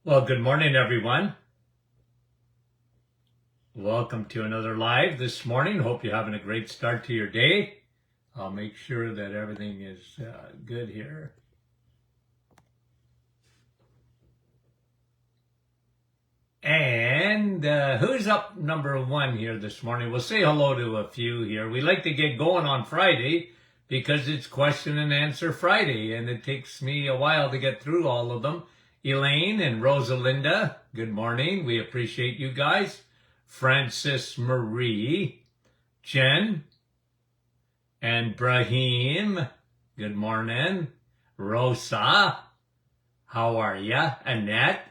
Well, good morning, everyone. Welcome to another live this morning. Hope you're having a great start to your day. I'll make sure that everything is good here. And who's up number one here this morning? We'll say hello to a few here. We like to get going on Friday because it's question and answer Friday, and it takes me a while to get through all of them. Elaine and Rosalinda, good morning. We appreciate you guys. Francis Marie, Jen, and Brahim, good morning. Rosa, how are ya? Annette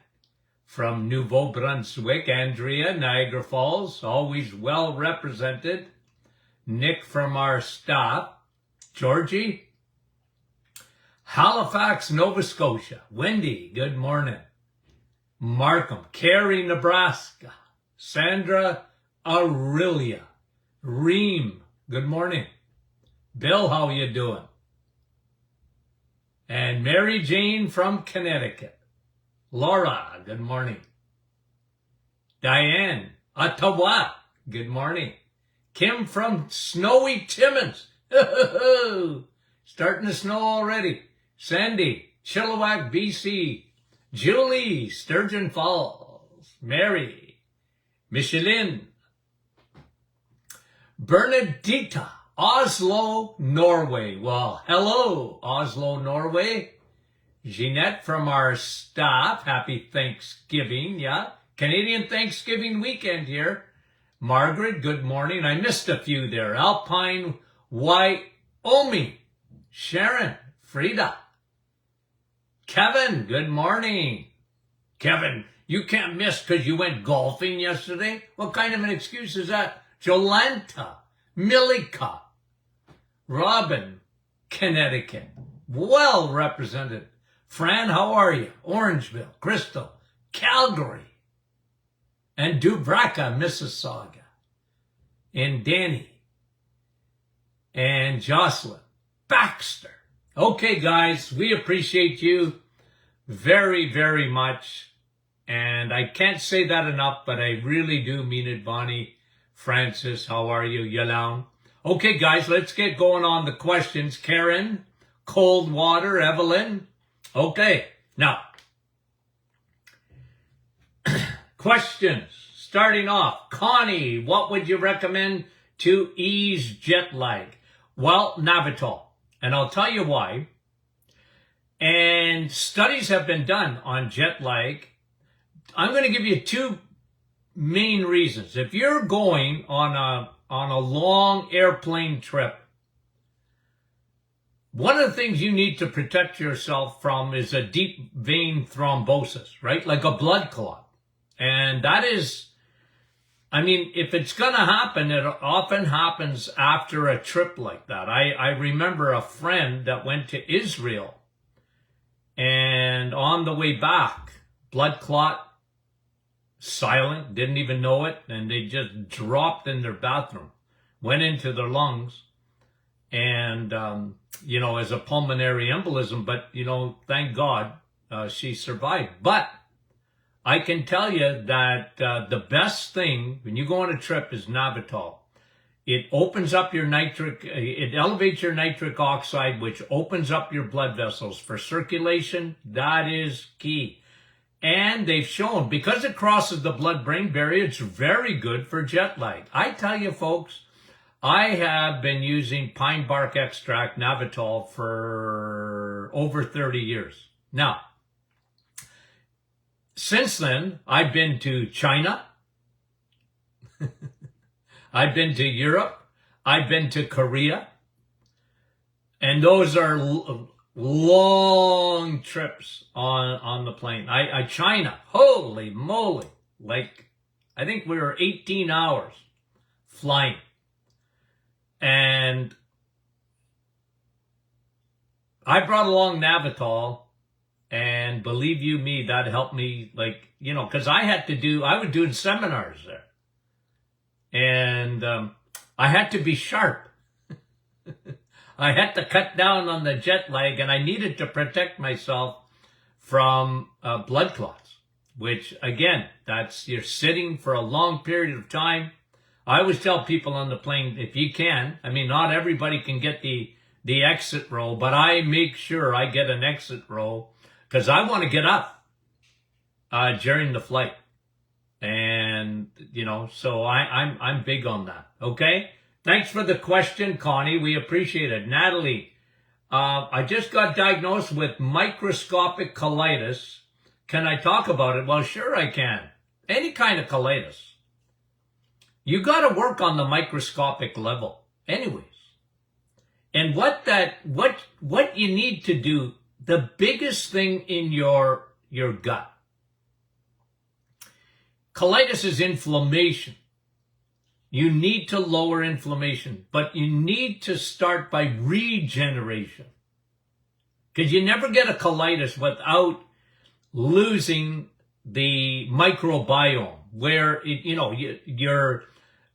from Nouveau Brunswick, Andrea, Niagara Falls, always well represented. Nick from our staff, Georgie, Halifax, Nova Scotia. Wendy, good morning. Markham, Cary, Nebraska. Sandra Aurelia. Reem, good morning. Bill, how you doing? And Mary Jane from Connecticut. Laura, good morning. Diane, Ottawa, good morning. Kim from Snowy Timmins. Starting to snow already. Sandy, Chilliwack, BC. Julie, Sturgeon Falls. Mary, Michelin. Bernadita, Oslo, Norway. Well, hello, Oslo, Norway. Jeanette from our staff, happy Thanksgiving, yeah. Canadian Thanksgiving weekend here. Margaret, good morning. I missed a few there. Alpine, Wyoming. Sharon, Frida. Kevin, good morning. Kevin, you can't miss because you went golfing yesterday? What kind of an excuse is that? Jolanta, Milika, Robin, Connecticut. Well represented. Fran, how are you? Orangeville, Crystal, Calgary, and Dubraca, Mississauga, and Danny, and Jocelyn, Baxter. Okay, guys, we appreciate you very, very much. And I can't say that enough, but I really do mean it, Bonnie. Francis, how are you? Yalaun. Okay, guys, let's get going on the questions. Karen, Cold Water, Evelyn. Okay, now, questions. Starting off, Connie, what would you recommend to ease jet lag? Well, Navital. And I'll tell you why. And studies have been done on jet lag. I'm going to give you two main reasons. If you're going on a long airplane trip, one of the things you need to protect yourself from is a deep vein thrombosis, right? Like a blood clot. And that is, I mean, if it's going to happen, it often happens after a trip like that. I remember a friend that went to Israel, and on the way back, blood clot, silent, didn't even know it, and they just dropped in their bathroom, went into their lungs, and, as a pulmonary embolism, but, thank God she survived. But I can tell you that the best thing when you go on a trip is Navital. It opens up your it elevates your nitric oxide, which opens up your blood vessels for circulation. That is key. And they've shown, because it crosses the blood-brain barrier, it's very good for jet lag. I tell you, folks, I have been using pine bark extract, Navital, for over 30 years. Now, since then, I've been to China. I've been to Europe. I've been to Korea. And those are long trips on the plane. China, holy moly. I think we were 18 hours flying. And I brought along Navital. And believe you me, that helped me, because I was doing seminars there. And I had to be sharp. I had to cut down on the jet lag, and I needed to protect myself from blood clots. which again, that's you're sitting for a long period of time. I always tell people on the plane, if you can, I mean, not everybody can get the exit row, but I make sure I get an exit row because I want to get up during the flight. And, you know, so I'm big on that. Okay. Thanks for the question, Connie. We appreciate it. Natalie, I just got diagnosed with microscopic colitis. Can I talk about it? Well, sure I can. Any kind of colitis. You got to work on the microscopic level anyways. And what you need to do, the biggest thing in your gut. Colitis is inflammation. You need to lower inflammation, but you need to start by regeneration. Because you never get a colitis without losing the microbiome, where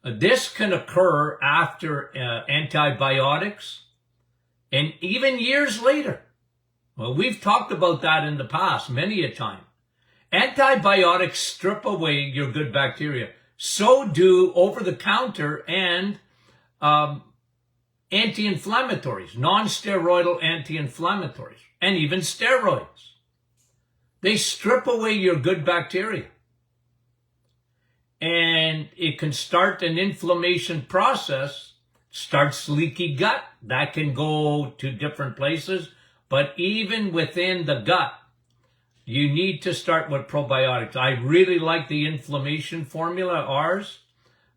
this can occur after antibiotics and even years later. Well, we've talked about that in the past many a time. Antibiotics strip away your good bacteria. So do over-the-counter and anti-inflammatories, non-steroidal anti-inflammatories, and even steroids. They strip away your good bacteria. And it can start an inflammation process, starts leaky gut. That can go to different places. But even within the gut, you need to start with probiotics. I really like the inflammation formula, ours,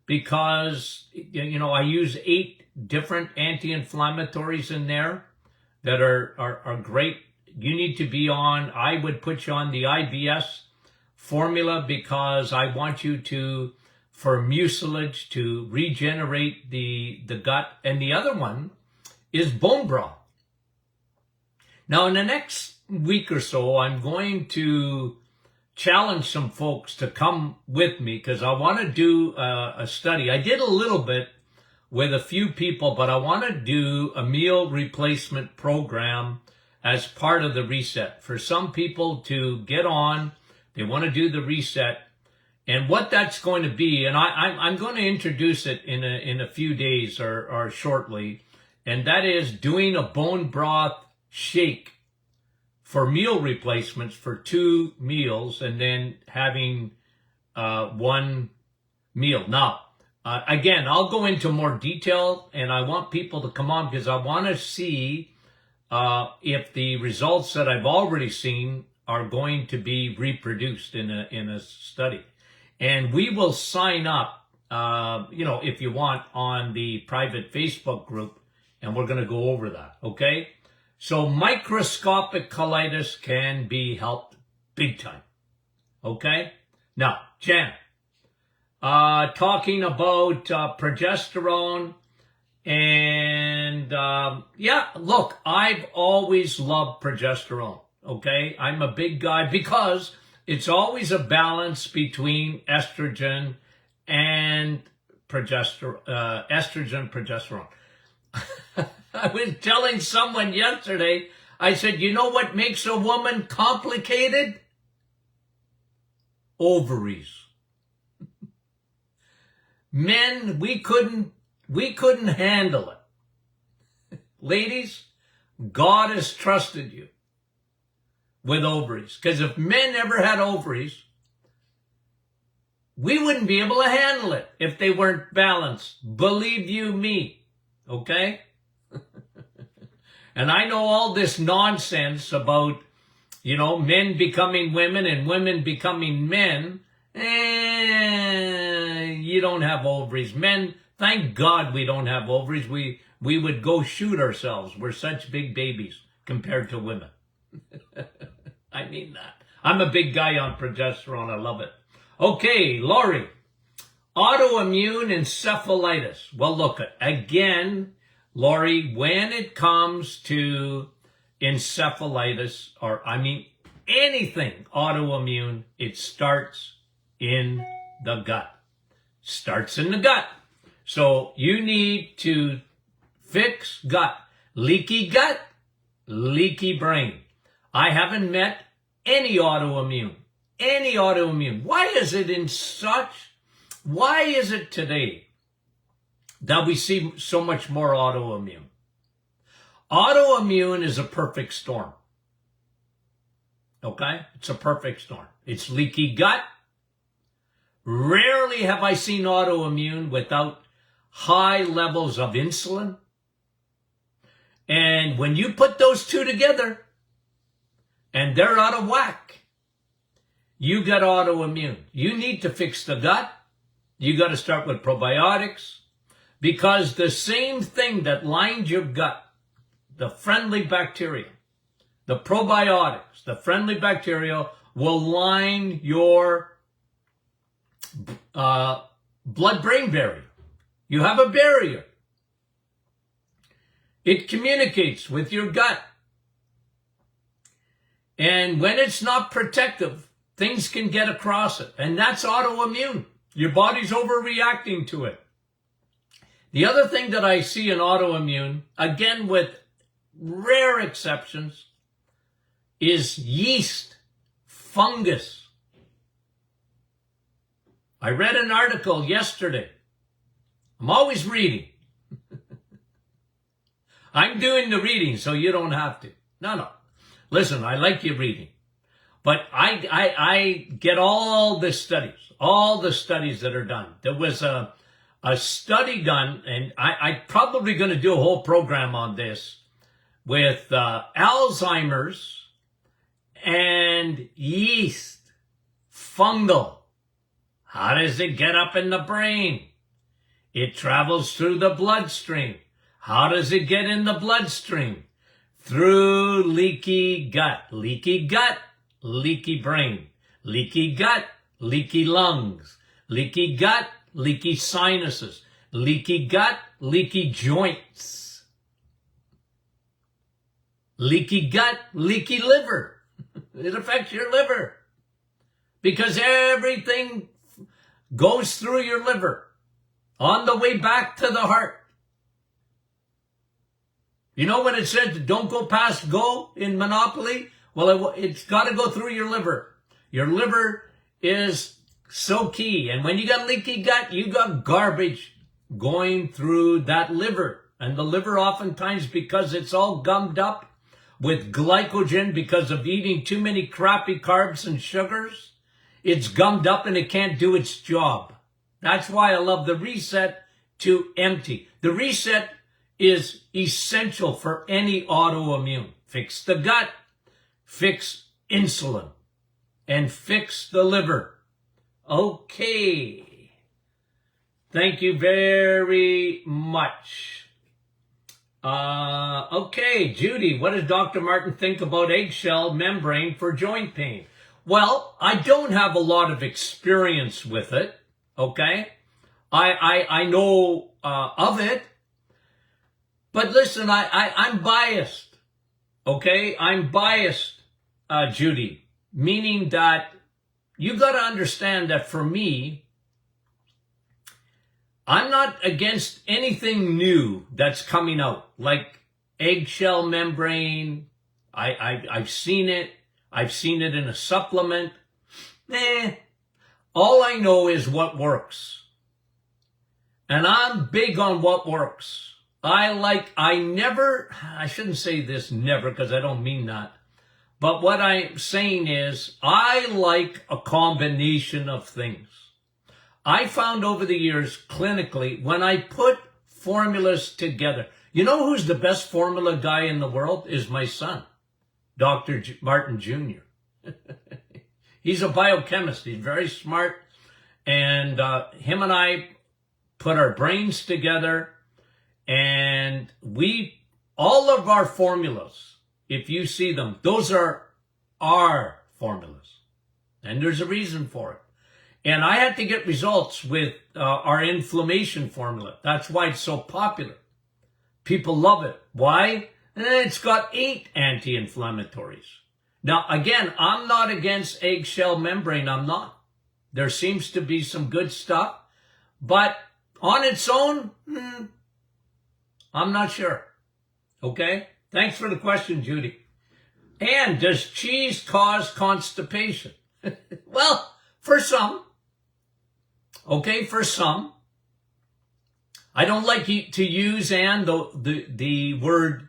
because, you know, I use 8 different anti-inflammatories in there that are great. You need to be on, I would put you on the IBS formula because I want you to, for mucilage, to regenerate the gut. And the other one is bone broth. Now, in the next week or so, I'm going to challenge some folks to come with me because I want to do a study. I did a little bit with a few people, but I want to do a meal replacement program as part of the reset. For some people to get on, they want to do the reset. And what that's going to be, and I'm going to introduce it in a few days or shortly, and that is doing a bone broth shake for meal replacements for 2 meals and then having 1 meal. Now, again, I'll go into more detail and I want people to come on because I want to see if the results that I've already seen are going to be reproduced in a study. And we will sign up, if you want, on the private Facebook group, and we're going to go over that, okay? So microscopic colitis can be helped big time. Okay? Now, Jan, talking about progesterone and, look, I've always loved progesterone. Okay? I'm a big guy because it's always a balance between estrogen and progesterone. I was telling someone yesterday, I said, you know what makes a woman complicated? Ovaries. Men, we couldn't handle it. Ladies, God has trusted you with ovaries. Because if men ever had ovaries, we wouldn't be able to handle it if they weren't balanced. Believe you me. Okay? And I know all this nonsense about, men becoming women and women becoming men. You don't have ovaries. Men, thank God we don't have ovaries. We would go shoot ourselves. We're such big babies compared to women. I mean that. I'm a big guy on progesterone. I love it. Okay, Laurie. Autoimmune encephalitis. Well, look, again, Laurie, when it comes to encephalitis, anything autoimmune, it starts in the gut. Starts in the gut. So you need to fix gut. Leaky brain. I haven't met any autoimmune any autoimmune. Why is it today that we see so much more autoimmune? Autoimmune is a perfect storm. Okay? It's a perfect storm. It's leaky gut. Rarely have I seen autoimmune without high levels of insulin. And when you put those two together, and they're out of whack, you got autoimmune. You need to fix the gut. You got to start with probiotics, because the same thing that lined your gut, the friendly bacteria, the probiotics, the friendly bacteria will line your blood-brain barrier. You have a barrier. It communicates with your gut. And when it's not protective, things can get across it. And that's autoimmune. Your body's overreacting to it. The other thing that I see in autoimmune, again with rare exceptions, is yeast, fungus. I read an article yesterday. I'm always reading. I'm doing the reading so you don't have to. No. Listen, I like you reading. But I get all the studies that are done. There was a study done, and I'm probably going to do a whole program on this, with Alzheimer's and yeast, fungal. How does it get up in the brain? It travels through the bloodstream. How does it get in the bloodstream? Through leaky gut. Leaky gut, leaky brain. Leaky gut, leaky lungs. Leaky gut, leaky sinuses. Leaky gut, leaky joints. Leaky gut, leaky liver. It affects your liver, because everything goes through your liver on the way back to the heart. You know when it says don't go past go in Monopoly? Well, it's got to go through your liver. Your liver is so key. And when you got leaky gut, you got garbage going through that liver. And the liver oftentimes, because it's all gummed up with glycogen because of eating too many crappy carbs and sugars, it's gummed up and it can't do its job. That's why I love the reset to empty. The reset is essential for any autoimmune. Fix the gut, fix insulin, and fix the liver. Okay. Thank you very much. Okay, Judy, what does Dr. Martin think about eggshell membrane for joint pain? Well, I don't have a lot of experience with it, okay? I know of it. But listen, I'm biased, okay? I'm biased, Judy, meaning that you got to understand that for me, I'm not against anything new that's coming out, like eggshell membrane. I've seen it. I've seen it in a supplement. All I know is what works. And I'm big on what works. I shouldn't say this never, because I don't mean that. But what I'm saying is, I like a combination of things. I found over the years, clinically, when I put formulas together, you know who's the best formula guy in the world? Is my son, Dr. Martin Jr. He's a biochemist. He's very smart. And him and I put our brains together. And all of our formulas, if you see them, those are our formulas. And there's a reason for it. And I had to get results with our inflammation formula. That's why it's so popular. People love it. Why? It's got 8 anti-inflammatories. Now, again, I'm not against eggshell membrane. I'm not. There seems to be some good stuff. But on its own, I'm not sure. Okay? Thanks for the question, Judy. And does cheese cause constipation? Well, for some, okay, for some, I don't like to use the word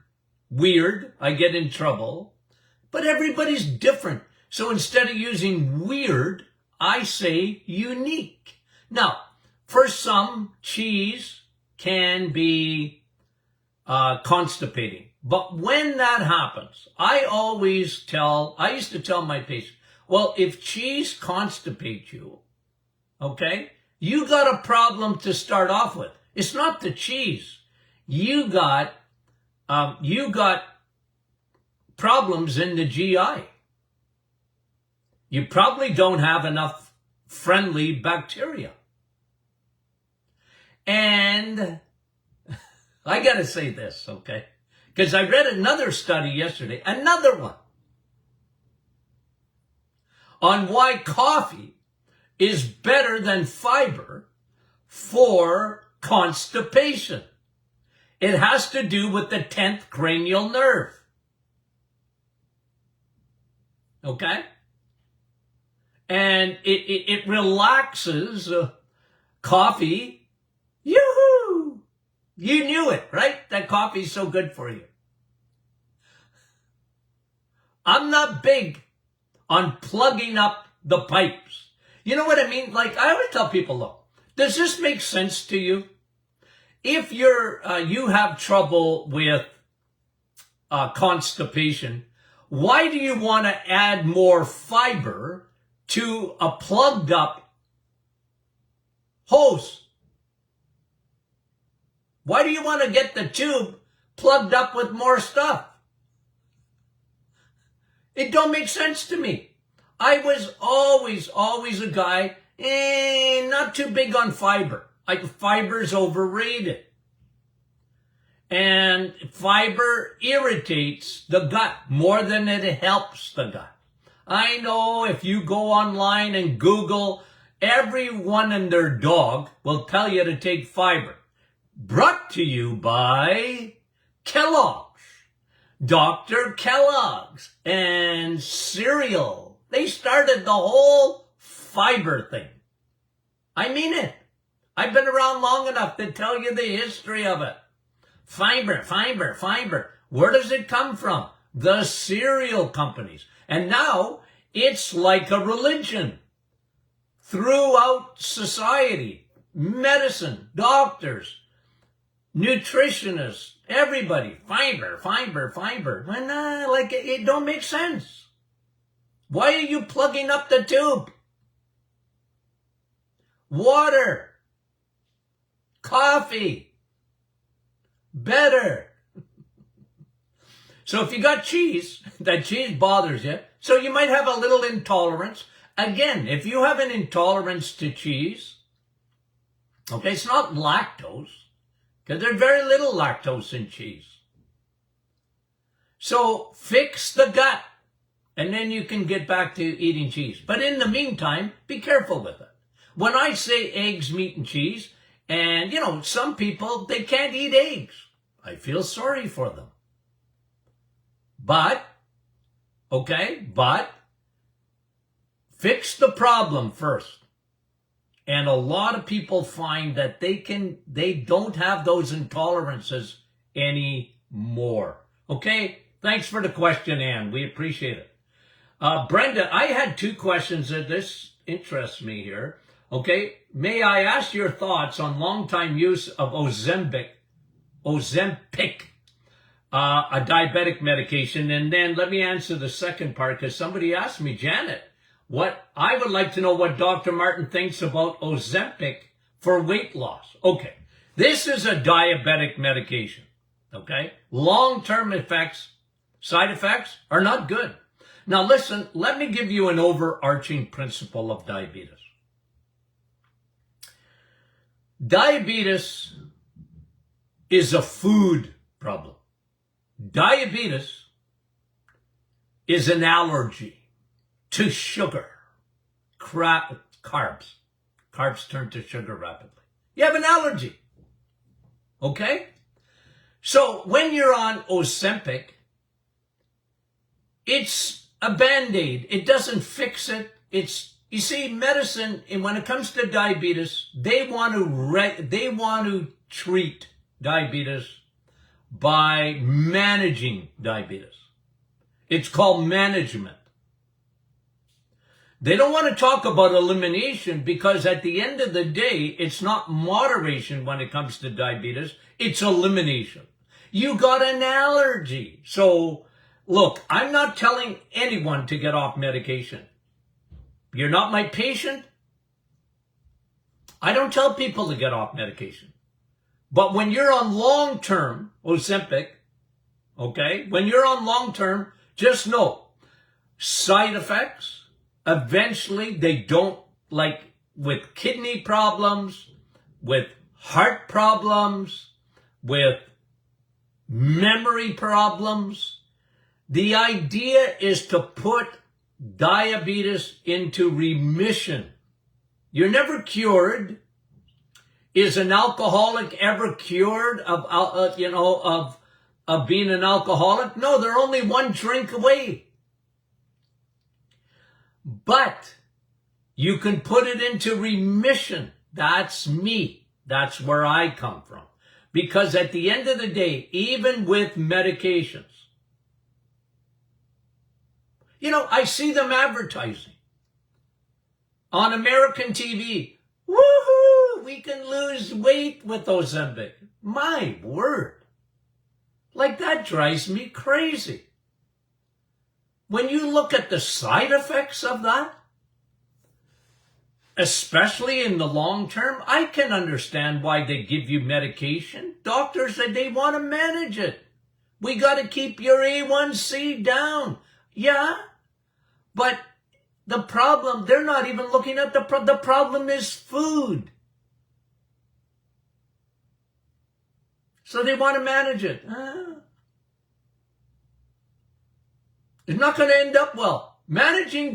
weird. I get in trouble. But everybody's different. So instead of using weird, I say unique. Now, for some, cheese can be constipating. But when that happens, I used to tell my patients, well, if cheese constipates you, okay, you got a problem to start off with. It's not the cheese. You got problems in the GI. You probably don't have enough friendly bacteria. And I got to say this, okay? Because I read another study yesterday, another one, on why coffee is better than fiber for constipation. It has to do with the 10th cranial nerve. Okay? And it relaxes coffee. Yoo-hoo! You knew it, right? That coffee's so good for you. I'm not big on plugging up the pipes. You know what I mean? Like, I always tell people, look, does this make sense to you? If you have trouble with constipation, why do you want to add more fiber to a plugged up hose? Why do you want to get the tube plugged up with more stuff? It don't make sense to me. I was always a guy, not too big on fiber. Fiber's overrated. And fiber irritates the gut more than it helps the gut. I know if you go online and Google, everyone and their dog will tell you to take fiber. Brought to you by Kellogg's. Dr. Kellogg's and cereal. They started the whole fiber thing. I mean it. I've been around long enough to tell you the history of it. Fiber, fiber, fiber. Where does it come from? The cereal companies. And now it's like a religion throughout society. Medicine, doctors, nutritionists, everybody. Fiber, fiber, fiber. Like it don't make sense. Why are you plugging up the tube? Water, coffee, better. So if you got cheese, that cheese bothers you, so you might have a little intolerance. Again, if you have an intolerance to cheese, okay, it's not lactose, because there's very little lactose in cheese. So fix the gut, and then you can get back to eating cheese. But in the meantime, be careful with it. When I say eggs, meat, and cheese, and, some people, they can't eat eggs. I feel sorry for them. But fix the problem first. And a lot of people find that they don't have those intolerances anymore. Okay? Thanks for the question, Ann. We appreciate it. Brenda, I had two questions that this interests me here. Okay? May I ask your thoughts on long-time use of Ozempic, a diabetic medication? And then let me answer the second part, because somebody asked me, Janet, I would like to know what Dr. Martin thinks about Ozempic for weight loss. Okay, this is a diabetic medication, okay? Long-term side effects are not good. Now listen, let me give you an overarching principle of diabetes. Diabetes is a food problem. Diabetes is an allergy to sugar, carbs. Carbs turn to sugar rapidly. You have an allergy. Okay? So when you're on Ozempic, it's a Band-Aid. It doesn't fix it. you see, medicine, and when it comes to diabetes, they want to treat diabetes by managing diabetes. It's called management. They don't want to talk about elimination because at the end of the day, it's not moderation when it comes to diabetes, it's elimination. You got an allergy. So, look, I'm not telling anyone to get off medication. You're not my patient. I don't tell people to get off medication. But when you're on long-term Ozempic, okay, when you're on long-term, just know, side effects, eventually they don't, like with kidney problems, with heart problems, with memory problems. The idea is to put diabetes into remission. You're never cured. Is an alcoholic ever cured of being an alcoholic? No, they're only one drink away. But you can put it into remission. That's me. That's where I come from. Because at the end of the day, even with medications, I see them advertising on American TV. Woohoo! We can lose weight with Ozempic. My word. Like, that drives me crazy. When you look at the side effects of that, especially in the long term, I can understand why they give you medication. Doctors say they want to manage it. We got to keep your A1C down. Yeah, but the problem, they're not even looking at the problem is food. So they want to manage it. It's not going to end up well. Managing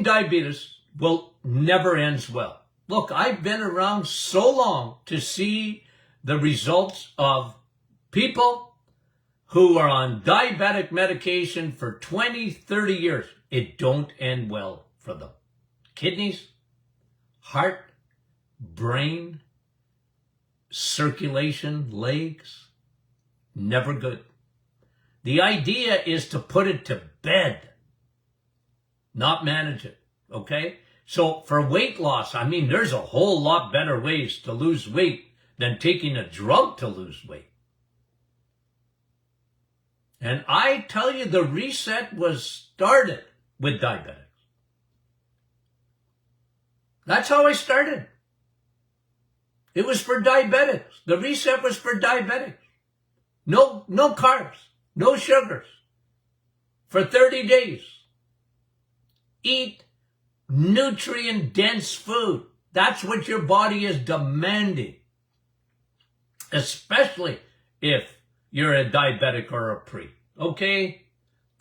diabetes will never ends well. Look, I've been around so long to see the results of people who are on diabetic medication for 20, 30 years. It don't end well for them. Kidneys, heart, brain, circulation, legs, never good. The idea is to put it to bed, not manage it, okay? So for weight loss, there's a whole lot better ways to lose weight than taking a drug to lose weight. And I tell you, the reset was started with diabetics. That's how I started. It was for diabetics. The reset was for diabetics. No carbs, no sugars. For 30 days. Eat nutrient-dense food. That's what your body is demanding. Especially if you're a diabetic or a pre. Okay?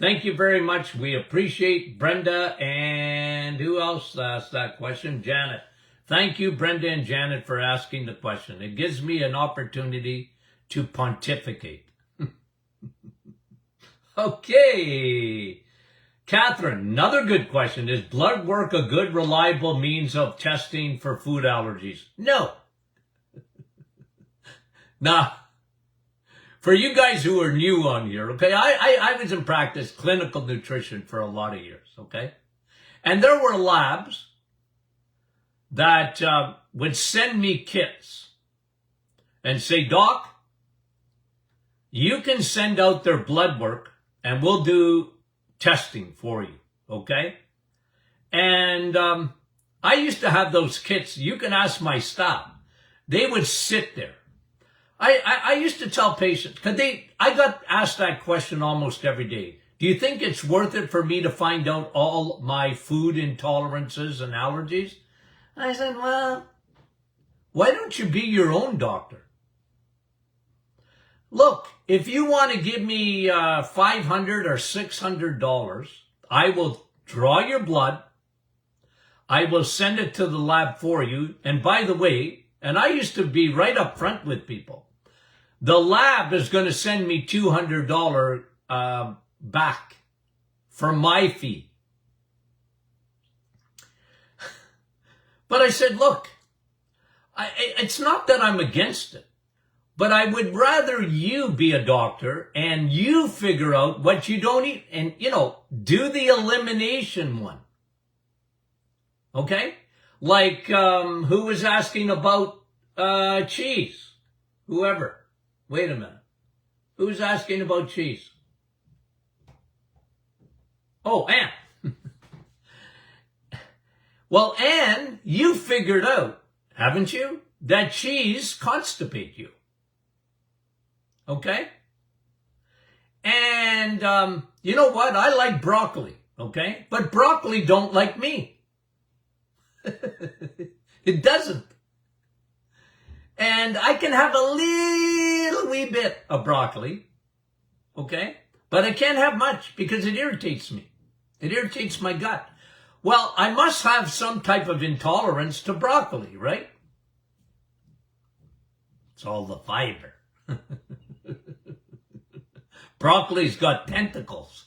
Thank you very much. We appreciate Brenda and who else asked that question? Janet. Thank you, Brenda and Janet, for asking the question. It gives me an opportunity to pontificate. Okay. Catherine, another good question. Is blood work a good, reliable means of testing for food allergies? No. Now, for you guys who are new on here, okay, I was in practice clinical nutrition for a lot of years, okay? And there were labs that would send me kits and say, Doc, you can send out their blood work and we'll do testing for you, okay? And I used to have those kits. You can ask my staff. They would sit there. I used to tell patients, because I got asked that question almost every day. Do you think it's worth it for me to find out all my food intolerances and allergies? I said, well, why don't you be your own doctor? Look, if you want to give me $500 or $600, I will draw your blood. I will send it to the lab for you. And by the way, and I used to be right up front with people, the lab is going to send me $200 back for my fee. But I said, look, it's not that I'm against it, but I would rather you be a doctor and you figure out what you don't eat and, do the elimination one. Okay? Like, who was asking about cheese? Whoever. Wait a minute. Who's asking about cheese? Oh, Anne. Well, Anne, you figured out, haven't you, that cheese constipates you. Okay? And you know what? I like broccoli, okay? But broccoli don't like me. It doesn't. And I can have a little wee bit of broccoli, okay? But I can't have much because it irritates me. It irritates my gut. Well, I must have some type of intolerance to broccoli, right? It's all the fiber. Broccoli's got tentacles.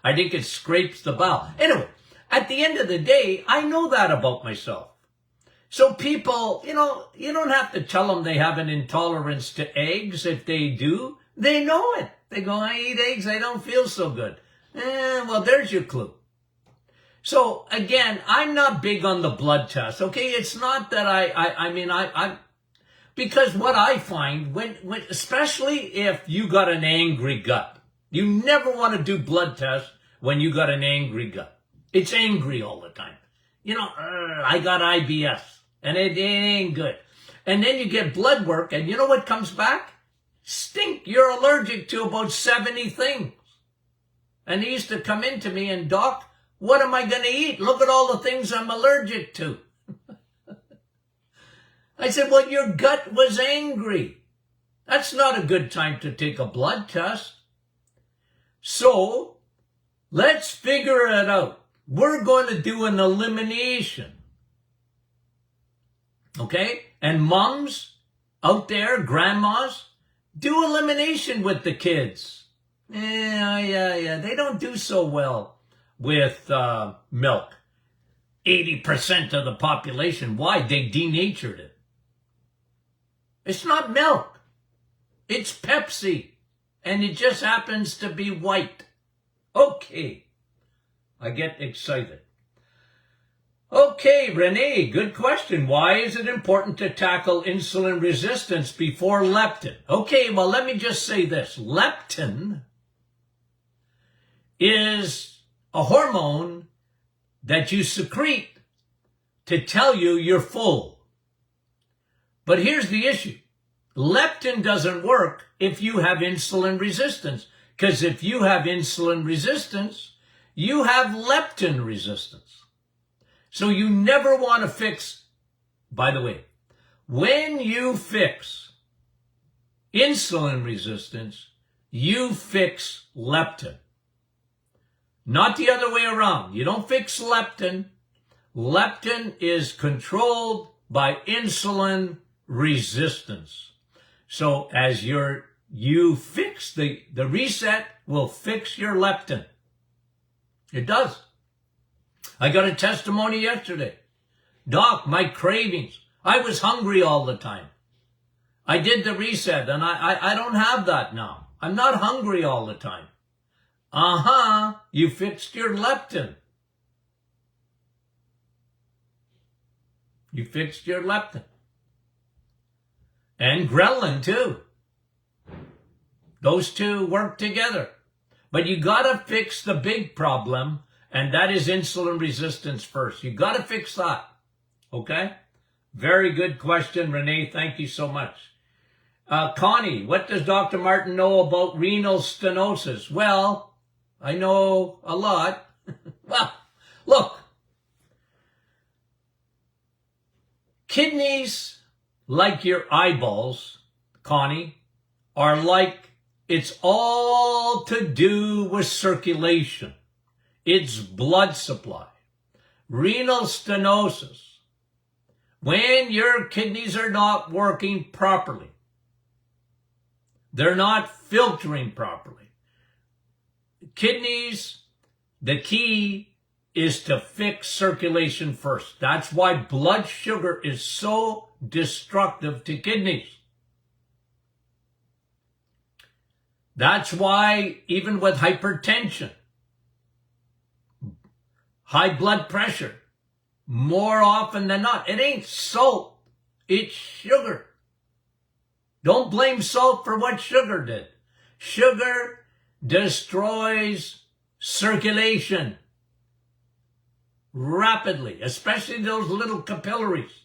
I think it scrapes the bowel. Anyway, at the end of the day, I know that about myself. So people, you don't have to tell them they have an intolerance to eggs. If they do, they know it. They go, I eat eggs, I don't feel so good. Well, there's your clue. So again, I'm not big on the blood test, okay? It's not that I because what I find, when especially if you got an angry gut, you never want to do blood tests when you got an angry gut. It's angry all the time. I got IBS, and it ain't good. And then you get blood work, and you know what comes back? Stink. You're allergic to about 70 things. And he used to come into me and, Doc, what am I going to eat? Look at all the things I'm allergic to. I said, well, your gut was angry. That's not a good time to take a blood test. So, let's figure it out. We're going to do an elimination. Okay? And moms out there, grandmas, do elimination with the kids. Yeah. They don't do so well with milk. 80% of the population. Why? They denatured it. It's not milk. It's Pepsi. And it just happens to be white. Okay. I get excited. Okay, Renee, good question. Why is it important to tackle insulin resistance before leptin? Okay, well, let me just say this. Leptin is a hormone that you secrete to tell you you're full. But here's the issue. Leptin doesn't work if you have insulin resistance. Because if you have insulin resistance, you have leptin resistance. So you never want to fix, by the way, when you fix insulin resistance, you fix leptin. Not the other way around. You don't fix leptin. Leptin is controlled by insulin resistance. So as you fix the reset will fix your leptin. It does. I got a testimony yesterday. Doc, my cravings. I was hungry all the time. I did the reset and I don't have that now. I'm not hungry all the time. You fixed your leptin. You fixed your leptin. And ghrelin too. Those two work together. But you gotta fix the big problem, and that is insulin resistance first. You gotta fix that. Okay? Very good question, Renee. Thank you so much. Connie, what does Dr. Martin know about renal stenosis? Well, I know a lot. Well, look. Kidneys, like your eyeballs, Connie, are like, it's all to do with circulation. It's blood supply. Renal stenosis. When your kidneys are not working properly, they're not filtering properly. Kidneys, the key is to fix circulation first. That's why blood sugar is so destructive to kidneys. That's why even with hypertension, high blood pressure, more often than not, it ain't salt, it's sugar. Don't blame salt for what sugar did. Sugar destroys circulation rapidly, especially those little capillaries.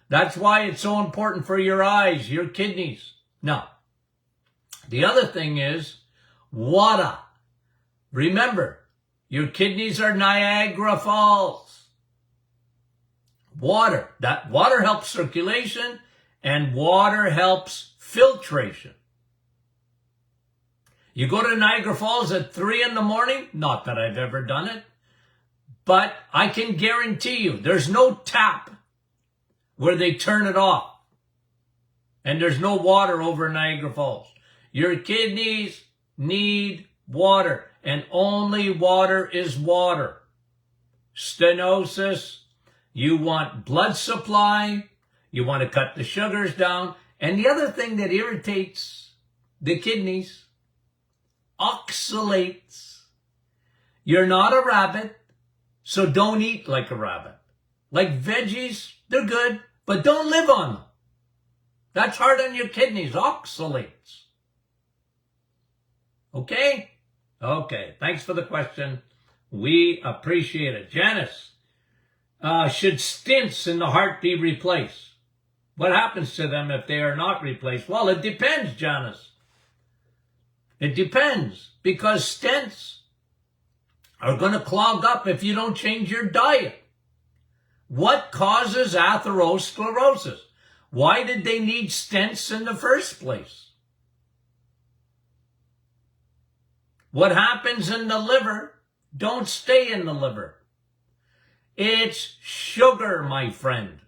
That's why it's so important for your eyes, your kidneys. Now, the other thing is water. Remember, your kidneys are Niagara Falls. Water. That water helps circulation and water helps filtration. You go to Niagara Falls at 3 in the morning, not that I've ever done it, but I can guarantee you there's no tap where they turn it off. And there's no water over Niagara Falls. Your kidneys need water, and only water is water. Stenosis, you want blood supply, you want to cut the sugars down, and the other thing that irritates the kidneys, oxalates. You're not a rabbit, so don't eat like a rabbit. Like veggies, they're good, but don't live on them. That's hard on your kidneys, oxalates. Okay? Okay, thanks for the question. We appreciate it. Janice, should stents in the heart be replaced? What happens to them if they are not replaced? Well, it depends, Janice. It depends, because stents are going to clog up if you don't change your diet. What causes atherosclerosis? Why did they need stents in the first place? What happens in the liver don't stay in the liver. It's sugar, my friend.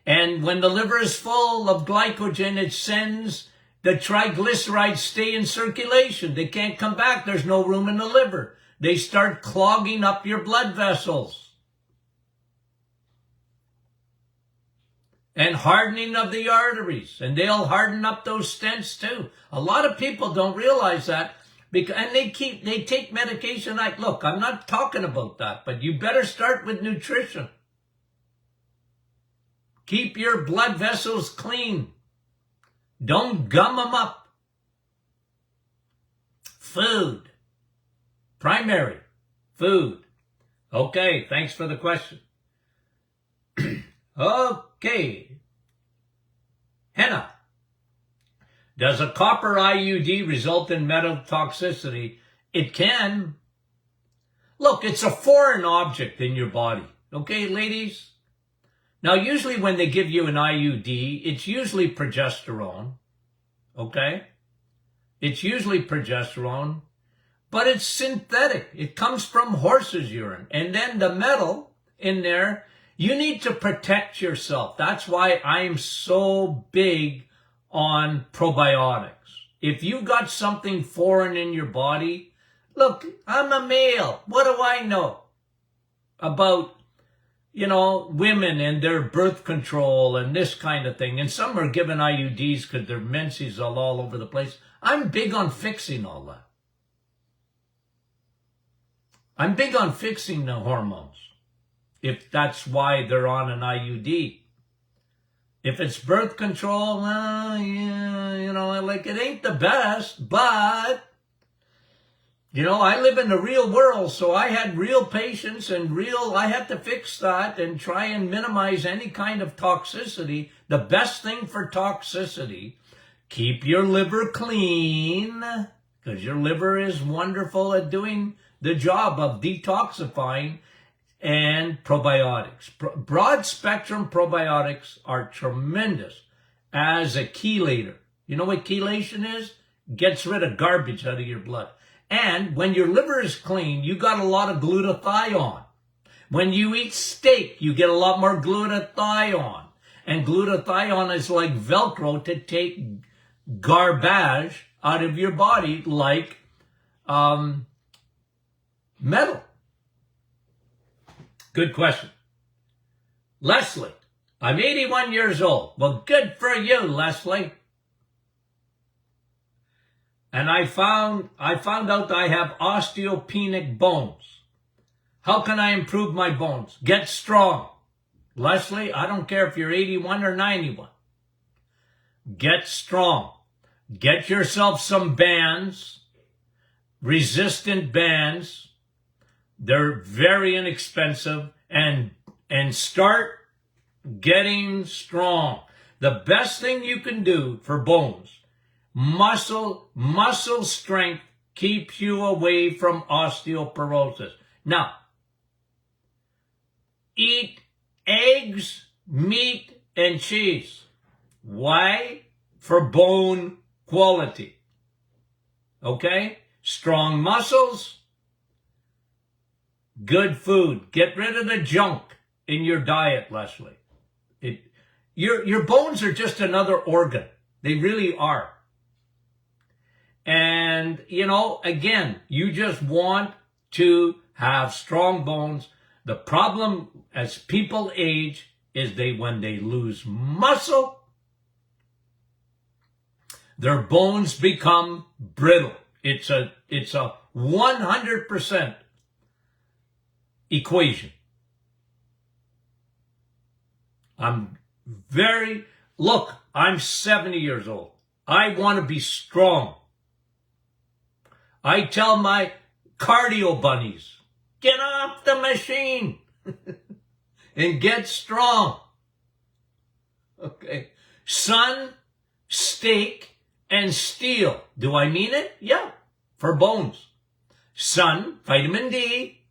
And when the liver is full of glycogen, it sends the triglycerides stay in circulation. They can't come back. There's no room in the liver. They start clogging up your blood vessels. And hardening of the arteries. And they'll harden up those stents too. A lot of people don't realize that. And they take medication. Look, I'm not talking about that, but you better start with nutrition. Keep your blood vessels clean. Don't gum them up. Food. Primary. Food. Okay, thanks for the question. Okay. Henna. Does a copper IUD result in metal toxicity? It can. Look, it's a foreign object in your body. Okay, ladies? Now, usually when they give you an IUD, it's usually progesterone. Okay? It's usually progesterone, but it's synthetic. It comes from horse's urine. And then the metal in there, you need to protect yourself. That's why I'm so big on probiotics. If you got something foreign in your body, look, I'm a male. What do I know about, women and their birth control and this kind of thing? And some are given IUDs because their menses are all over the place. I'm big on fixing all that. I'm big on fixing the hormones, if that's why they're on an IUD. If it's birth control, it ain't the best, but, I live in the real world, so I had real patients and I had to fix that and try and minimize any kind of toxicity. The best thing for toxicity, keep your liver clean, because your liver is wonderful at doing the job of detoxifying, and probiotics. Broad spectrum probiotics are tremendous as a chelator. You know what chelation is? Gets rid of garbage out of your blood. And when your liver is clean, you got a lot of glutathione. When you eat steak, you get a lot more glutathione. And glutathione is like Velcro to take garbage out of your body, like Metal. Good question. Leslie, I'm 81 years old. Well, good for you, Leslie. And I found out I have osteopenic bones. How can I improve my bones? Get strong. Leslie, I don't care if you're 81 or 91. Get strong. Get yourself some bands, resistant bands. They're very inexpensive, and start getting strong. The best thing you can do for bones, muscle strength keeps you away from osteoporosis. Now, eat eggs, meat, and cheese. Why? For bone quality. Okay? Strong muscles, good food. Get rid of the junk in your diet, Leslie. Your bones are just another organ. They really are. And, again, you just want to have strong bones. The problem as people age is when they lose muscle, their bones become brittle. It's a 100% equation. I'm 70 years old. I want to be strong. I tell my cardio bunnies, get off the machine and get strong. Okay. Sun, steak, and steel. Do I mean it? Yeah. For bones. Sun, vitamin D.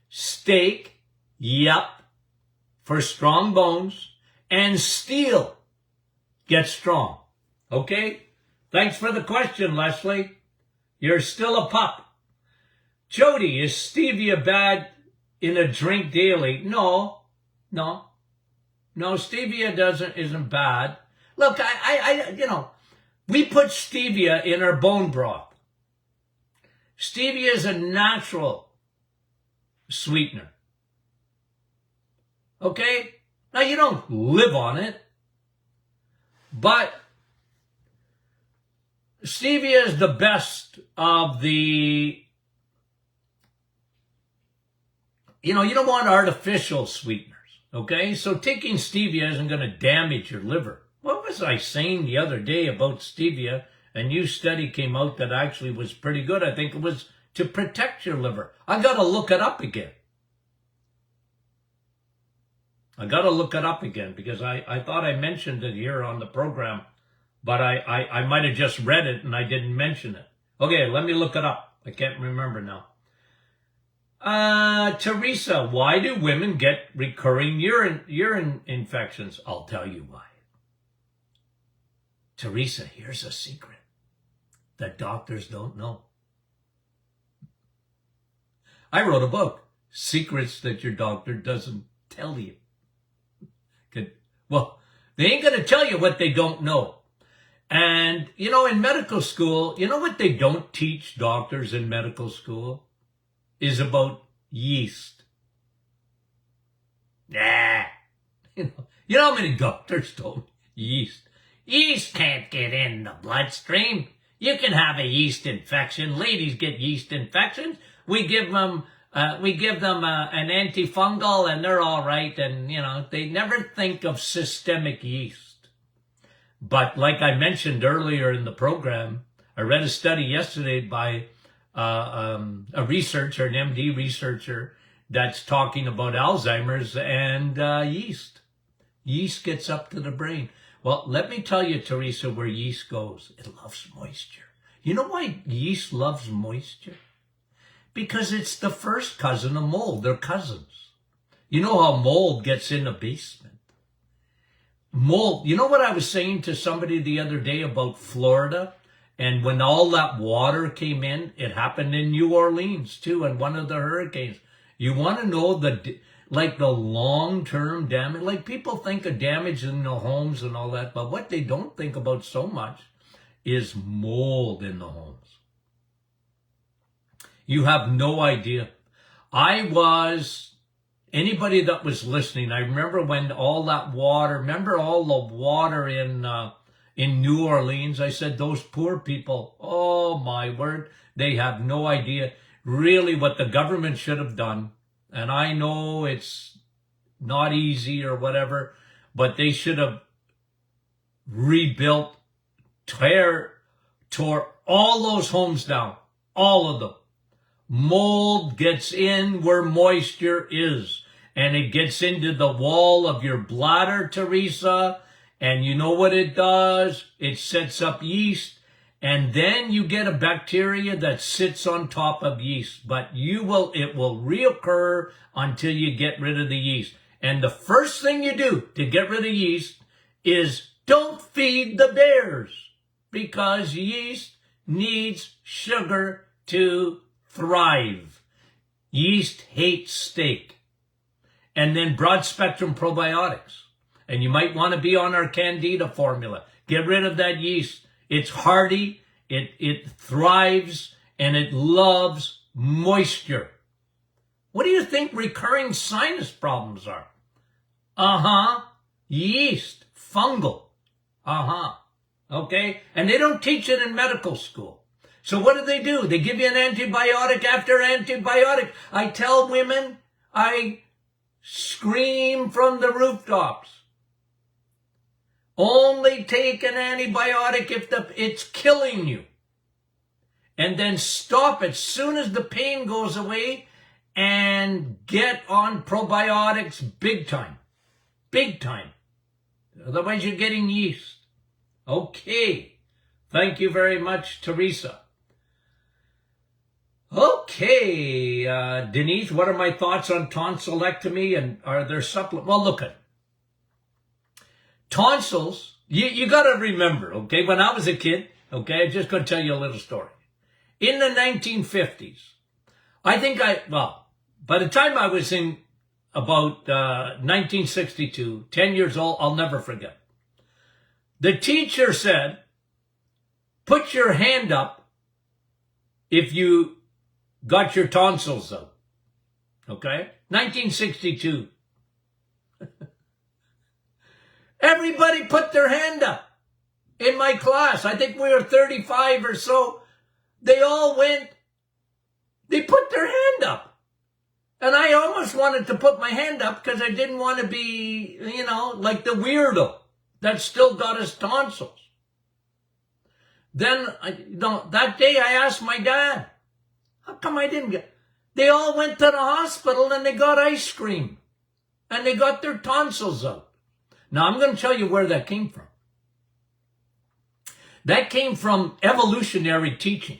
Steak, yep. For strong bones. And steel. Get strong. Okay? Thanks for the question, Leslie. You're still a pup. Jody, is stevia bad in a drink daily? No, stevia isn't bad. Look, we put stevia in our bone broth. Stevia is a natural sweetener. Okay? Now, you don't live on it, but stevia is the best of the, you don't want artificial sweeteners, okay? So taking stevia isn't going to damage your liver. What was I saying the other day about stevia? A new study came out that actually was pretty good. I think it was to protect your liver. I got to look it up again. Because I thought I mentioned it here on the program, but I might have just read it and I didn't mention it. Okay, let me look it up. I can't remember now. Teresa, why do women get recurring urine infections? I'll tell you why. Teresa, here's a secret that doctors don't know. I wrote a book, Secrets That Your Doctor Doesn't Tell You. Well, they ain't going to tell you what they don't know. And, in medical school, what they don't teach doctors in medical school is about yeast. Nah. You know how many doctors don't? Yeast. Yeast can't get in the bloodstream. You can have a yeast infection. Ladies get yeast infections. We give them an antifungal and they're all right. And, they never think of systemic yeast. But like I mentioned earlier in the program, I read a study yesterday by a researcher, an MD researcher, that's talking about Alzheimer's and yeast. Yeast gets up to the brain. Well, let me tell you, Teresa, where yeast goes. It loves moisture. You know why yeast loves moisture? Because it's the first cousin of mold. They're cousins. You know how mold gets in the basement? Mold. You know what I was saying to somebody the other day about Florida? And when all that water came in, it happened in New Orleans too, in one of the hurricanes. You want to know the long-term damage? Like people think of damage in the homes and all that, but what they don't think about so much is mold in the homes. You have no idea. Anybody that was listening, I remember when all that water, remember all the water in New Orleans? I said, those poor people, oh my word, they have no idea really what the government should have done. And I know it's not easy or whatever, but they should have rebuilt, tore all those homes down, all of them. Mold gets in where moisture is, and it gets into the wall of your bladder, Teresa, and you know what it does? It sets up yeast, and then you get a bacteria that sits on top of yeast, but it will reoccur until you get rid of the yeast. And the first thing you do to get rid of yeast is don't feed the bears, because yeast needs sugar to thrive. Yeast hates steak. And then broad spectrum probiotics. And you might want to be on our Candida formula. Get rid of that yeast. It's hardy, it thrives, and it loves moisture. What do you think recurring sinus problems are? Yeast, fungal. Okay? And they don't teach it in medical school. So what do? They give you an antibiotic after antibiotic. I tell women, I scream from the rooftops. Only take an antibiotic if it's killing you. And then stop as soon as the pain goes away and get on probiotics big time. Big time. Otherwise you're getting yeast. Okay. Thank you very much, Teresa. Okay, Denise, what are my thoughts on tonsillectomy, and are there supplements? Well, look at tonsils. You got to remember, okay, when I was a kid, okay, I'm just going to tell you a little story. In the 1950s, by the time I was in about 1962, 10 years old, I'll never forget. The teacher said, put your hand up if you got your tonsils out. Okay? 1962. Everybody put their hand up in my class. I think we were 35 or so. They all they put their hand up. And I almost wanted to put my hand up because I didn't want to be, like the weirdo that still got his tonsils. Then, that day I asked my dad, how come I didn't get? They all went to the hospital and they got ice cream. And they got their tonsils out. Now, I'm going to tell you where that came from. That came from evolutionary teaching.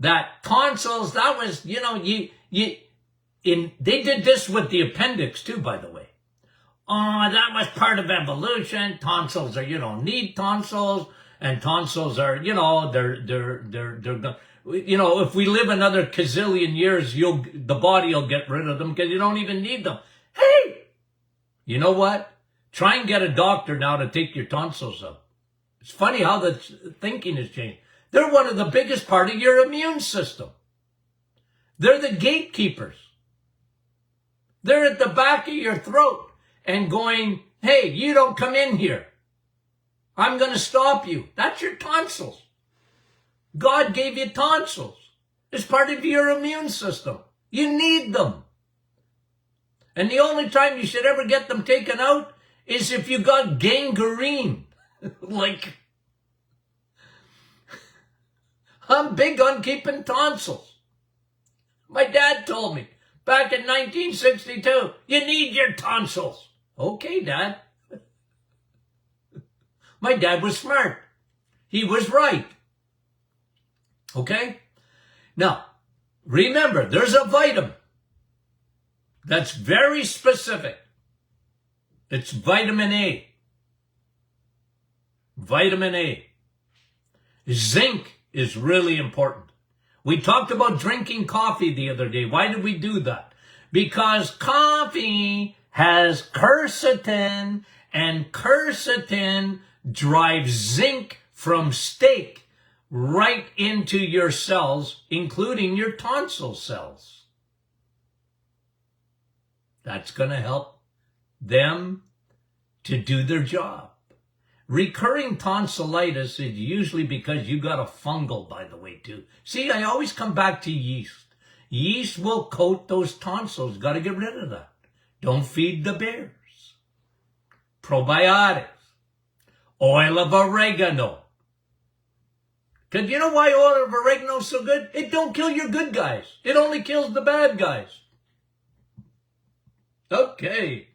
That tonsils, that was, they did this with the appendix too, by the way. Oh, that was part of evolution. Tonsils are, you don't need tonsils. And tonsils are, they're if we live another gazillion years, the body will get rid of them because you don't even need them. Hey, you know what? Try and get a doctor now to take your tonsils out. It's funny how the thinking has changed. They're one of the biggest part of your immune system. They're the gatekeepers. They're at the back of your throat and going, hey, you don't come in here. I'm going to stop you. That's your tonsils. God gave you tonsils. It's part of your immune system. You need them. And the only time you should ever get them taken out is if you got gangrene. Like, I'm big on keeping tonsils. My dad told me back in 1962, you need your tonsils. Okay, Dad. My dad was smart. He was right. Okay? Now, remember, there's a vitamin that's very specific. It's vitamin A. Vitamin A. Zinc is really important. We talked about drinking coffee the other day. Why did we do that? Because coffee has quercetin, and quercetin drives zinc from steak, right into your cells, including your tonsil cells. That's going to help them to do their job. Recurring tonsillitis is usually because you got a fungal, by the way, too. See, I always come back to yeast. Yeast will coat those tonsils. Got to get rid of that. Don't feed the bears. Probiotics. Oil of oregano. Because you know why oil of oregano is so good? It don't kill your good guys. It only kills the bad guys. Okay.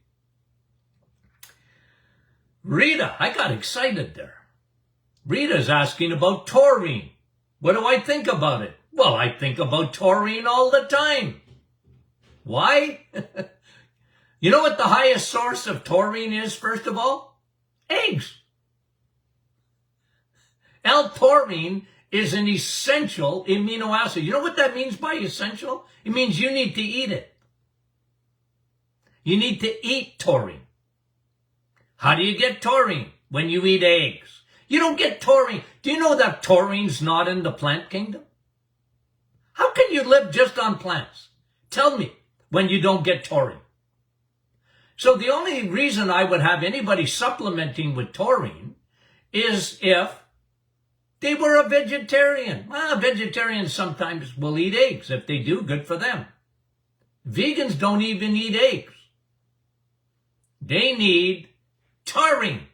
Rita, I got excited there. Rita's asking about taurine. What do I think about it? Well, I think about taurine all the time. Why? You know what the highest source of taurine is, first of all? Eggs. L-taurine is an essential amino acid. You know what that means by essential? It means you need to eat it. You need to eat taurine. How do you get taurine? When you eat eggs. You don't get taurine. Do you know that taurine's not in the plant kingdom? How can you live just on plants? Tell me when you don't get taurine. So the only reason I would have anybody supplementing with taurine is if they were a vegetarian. Well, vegetarians sometimes will eat eggs. If they do, good for them. Vegans don't even eat eggs. They need taurine.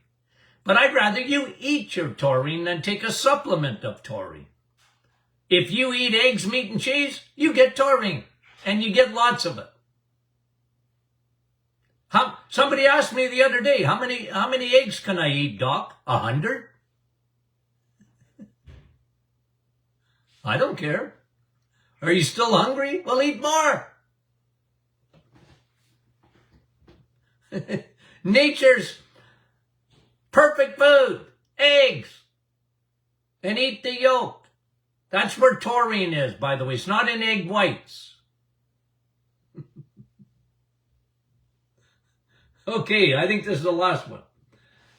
But I'd rather you eat your taurine than take a supplement of taurine. If you eat eggs, meat, and cheese, you get taurine. And you get lots of it. Somebody asked me the other day, how many eggs can I eat, Doc? 100? I don't care. Are you still hungry? Well, eat more. Nature's perfect food, eggs, and eat the yolk. That's where taurine is, by the way. It's not in egg whites. Okay, I think this is the last one.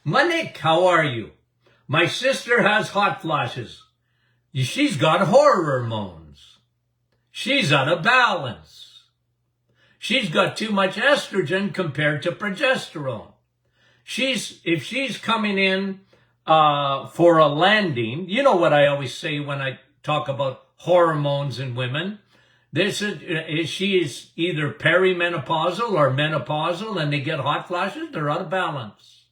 Monique, how are you? My sister has hot flashes. She's got hormones. She's out of balance. She's got too much estrogen compared to progesterone. If she's coming in for a landing, you know what I always say when I talk about hormones in women. She is either perimenopausal or menopausal and they get hot flashes. They're out of balance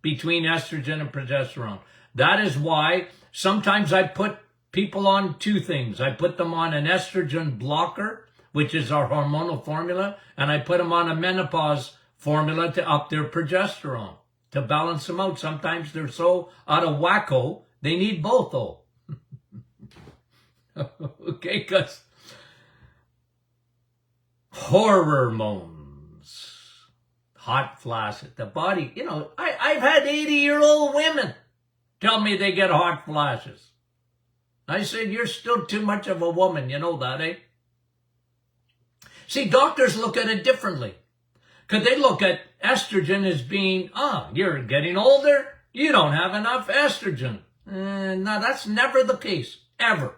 between estrogen and progesterone. That is why sometimes I put people on two things. I put them on an estrogen blocker, which is our hormonal formula, and I put them on a menopause formula to up their progesterone, to balance them out. Sometimes they're so out of wacko, they need both though. Okay, because hormones, hot flashes, the body, you know, I've had 80-year-old women tell me they get hot flashes. I said, you're still too much of a woman, you know that, eh? See, doctors look at it differently. Because they look at estrogen as being, you're getting older, you don't have enough estrogen. No, that's never the case, ever.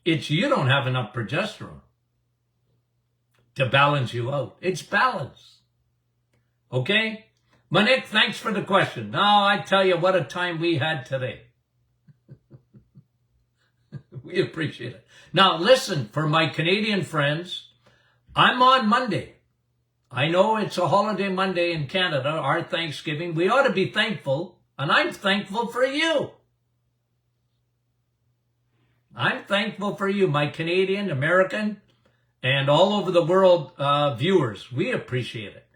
It's you don't have enough progesterone to balance you out. It's balance. Okay? Monique, thanks for the question. Now, I tell you what a time we had today. We appreciate it. Now, listen, for my Canadian friends, I'm on Monday. I know it's a holiday Monday in Canada, our Thanksgiving. We ought to be thankful, and I'm thankful for you. I'm thankful for you, my Canadian, American, and all over the world viewers. We appreciate it.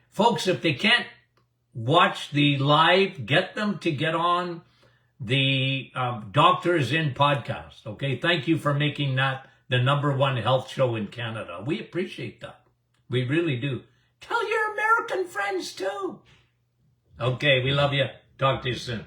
Folks, if they can't watch the live, get them to get on the Doctors In podcast. Okay, thank you for making that the #1 health show in Canada. We appreciate that. We really do. Tell your American friends too. Okay, we love you. Talk to you soon.